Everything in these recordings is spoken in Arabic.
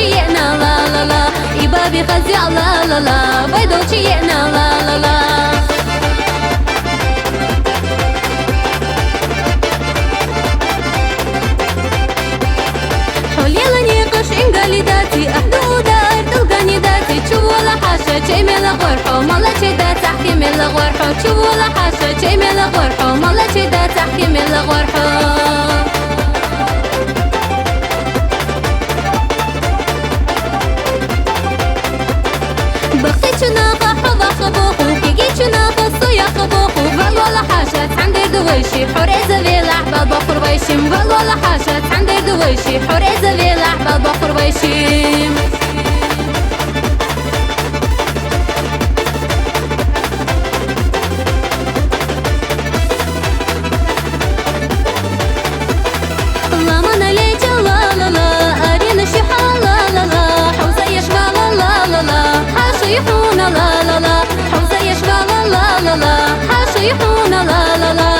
ينا لا لا لا إبابي خزي لا لا لا بيدو ينا لا لا لا داتي أحدو دار تلقاني داتي تشوف ولا حاشا شي ملا غرحو مالا شي دا تحكي ملا غرحو تشوف ولا حاشا شي ملا غرحو مالا شي دا تحكي ملا غرحو بختي شناقة حظا خبوخو كيجي شناقة صويا خبوخو بل ولا حاشا تحندي دويشي حريزة في الأحباب بخر ويشيم بل ولا حاشا تحندي دويشي حريزة في الأحباب بخر ويشيم حاشيحونا لا لا لا حوزة يشبال لا لا لا حاشيحونا لا لا لا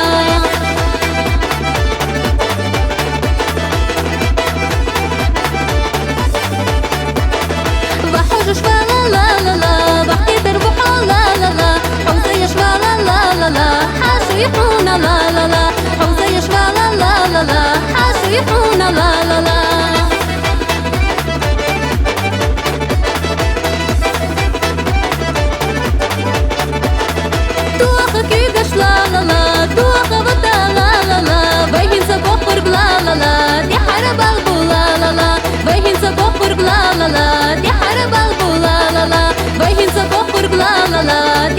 بحوج شبال لا لا لا بحكي تربحو لا لا لا حوزة يشبال لا لا لا حاشيحونا لا لا لا حوزة يشبال لا لا لا حاشيحونا لا لا لا دي حرب البلا لا لا بيهن سبوخر بلا لا لا دي حرب البلا لا لا بيهن سبوخر بلا لا لا